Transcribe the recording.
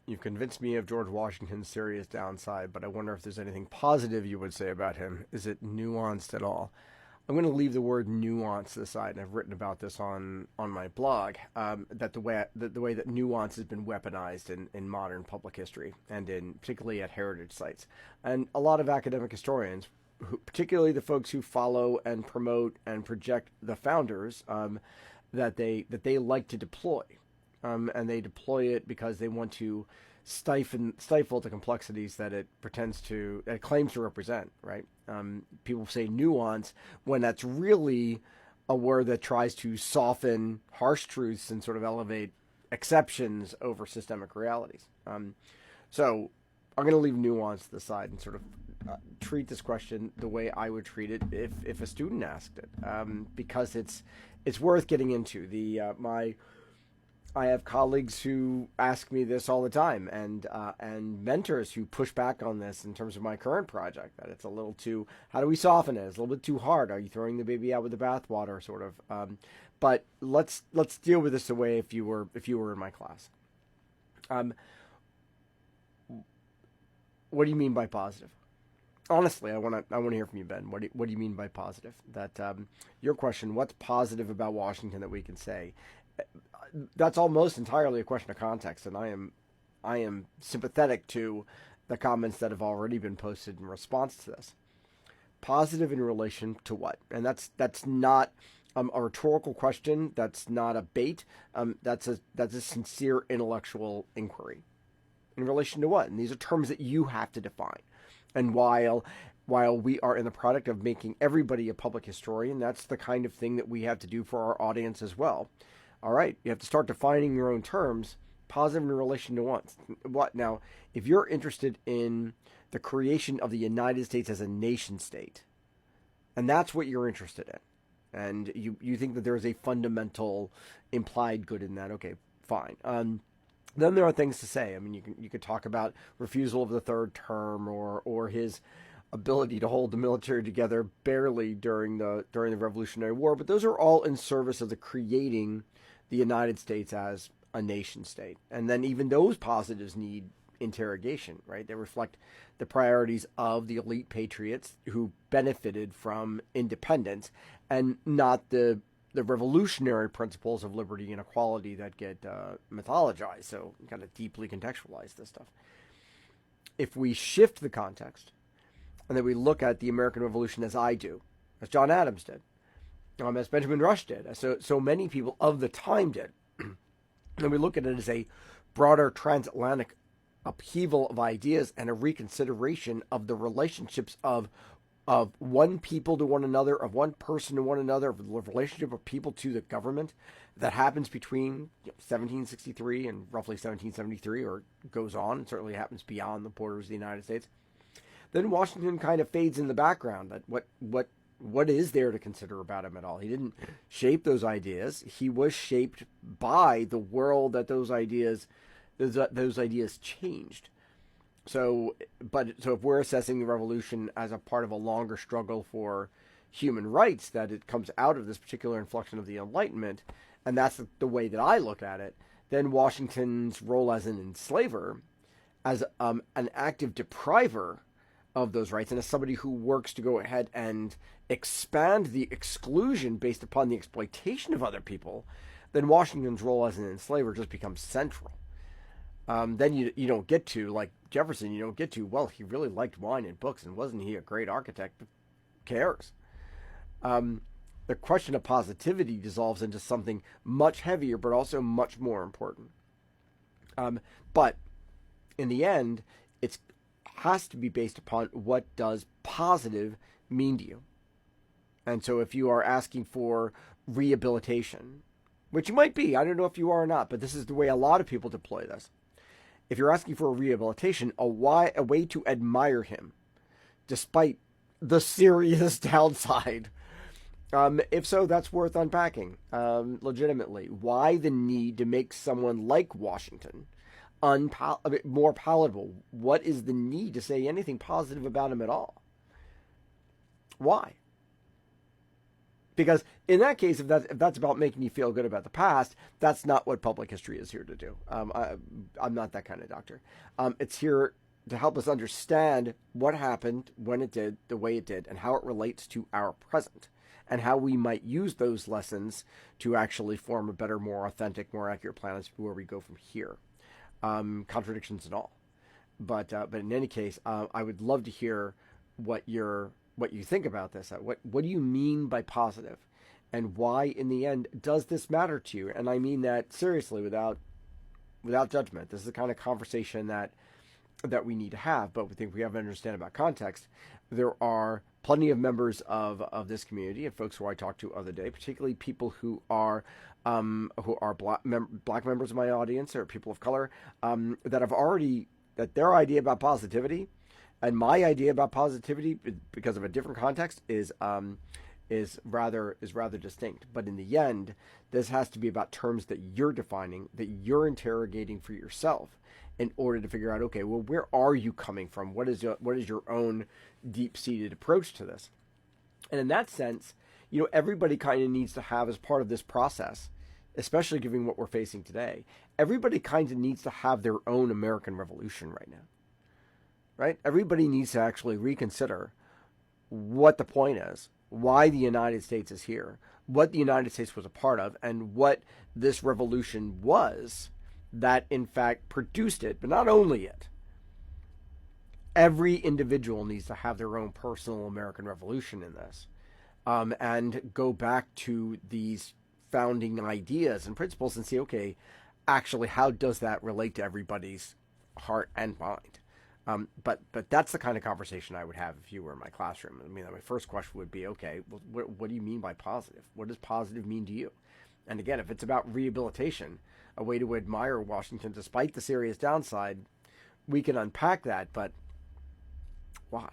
You've convinced me of George Washington's serious downside, but I wonder if there's anything positive you would say about him. Is it nuanced at all? I'm going to leave the word nuance aside, and I've written about this on my blog. That the way that nuance has been weaponized in modern public history, and in particularly at heritage sites, and a lot of academic historians, particularly the folks who follow and promote and project the founders, that they like to deploy, and they deploy it because they want to stifle the complexities that it claims to represent. Right? People say nuance when that's really a word that tries to soften harsh truths and sort of elevate exceptions over systemic realities. So I'm going to leave nuance to the side and sort of treat this question the way I would treat it if a student asked it, because it's worth getting into. I have colleagues who ask me this all the time, and mentors who push back on this in terms of my current project. That it's a little too. How do we soften it? It's a little bit too hard. Are you throwing the baby out with the bathwater? Sort of. But let's deal with this the way if you were in my class. What do you mean by positive? Honestly, I want to hear from you, Ben. What do you mean by positive? That your question. What's positive about Washington that we can say? That's almost entirely a question of context, and I am sympathetic to the comments that have already been posted in response to this. Positive in relation to what? And that's not a rhetorical question. That's not a bait. That's a sincere intellectual inquiry. In relation to what? And these are terms that you have to define. And while we are in the product of making everybody a public historian, that's the kind of thing that we have to do for our audience as well. All right, you have to start defining your own terms. Positive in relation to what? Now, if you're interested in the creation of the United States as a nation state, and that's what you're interested in, and you think that there is a fundamental implied good in that, okay, fine. Then there are things to say. I mean, you could talk about refusal of the third term, or his ability to hold the military together barely during the Revolutionary War, but those are all in service of the creating the United States as a nation state. And then even those positives need interrogation, right? They reflect the priorities of the elite patriots who benefited from independence, and not the revolutionary principles of liberty and equality that get mythologized. So you got to deeply contextualize this stuff. If we shift the context, and then we look at the American Revolution as I do, as John Adams did, as Benjamin Rush did, as so many people of the time did, and we look at it as a broader transatlantic upheaval of ideas and a reconsideration of the relationships of one people to one another, of one person to one another, of the relationship of people to the government that happens between 1763 and roughly 1773, or goes on, and certainly happens beyond the borders of the United States. Then Washington kind of fades in the background. That what is there to consider about him at all? He didn't shape those ideas. He was shaped by the world that those ideas changed. So if we're assessing the revolution as a part of a longer struggle for human rights, that it comes out of this particular inflection of the Enlightenment, and that's the way that I look at it, then Washington's role as an enslaver, as an active depriver of those rights, and as somebody who works to go ahead and expand the exclusion based upon the exploitation of other people, then Washington's role as an enslaver just becomes central. Then you don't get to, like Jefferson, you don't get to, well, he really liked wine and books, and wasn't he a great architect? Who cares? The question of positivity dissolves into something much heavier, but also much more important. But in the end, it has to be based upon what does positive mean to you. And so if you are asking for rehabilitation, which you might be, I don't know if you are or not, but this is the way a lot of people deploy this. If you're asking for a rehabilitation, a way to admire him, despite the serious downside, if so, that's worth unpacking legitimately. Why the need to make someone like Washington a bit more palatable? What is the need to say anything positive about him at all? Why? Because in that case, if that's about making you feel good about the past, that's not what public history is here to do. I'm not that kind of doctor. It's here to help us understand what happened, when it did, the way it did, and how it relates to our present, and how we might use those lessons to actually form a better, more authentic, more accurate plan as to where we go from here. Contradictions and all. But in any case, I would love to hear what you think about this. What do you mean by positive, and why in the end does this matter to you? And I mean that seriously, without judgment. This is the kind of conversation that we need to have, but we think we have to understand about context. There are plenty of members of this community and folks who I talk to other day, particularly people who are black members of my audience or people of color, that their idea about positivity and my idea about positivity, because of a different context, is rather distinct. But in the end, this has to be about terms that you're defining, that you're interrogating for yourself, in order to figure out, okay, well, where are you coming from? What is your own deep-seated approach to this? And in that sense, everybody kind of needs to have, as part of this process, especially given what we're facing today, everybody kind of needs to have their own American Revolution right now, right? Everybody needs to actually reconsider what the point is, why the United States is here, what the United States was a part of, and what this revolution was that in fact produced it. But not only it, every individual needs to have their own personal American Revolution in this, and go back to these founding ideas and principles and see, okay, actually, how does that relate to everybody's heart and mind? But that's the kind of conversation I would have if you were in my classroom. I mean, my first question would be, okay, well, what do you mean by positive? What does positive mean to you? And again, if it's about rehabilitation, a way to admire Washington despite the serious downside, we can unpack that, but why?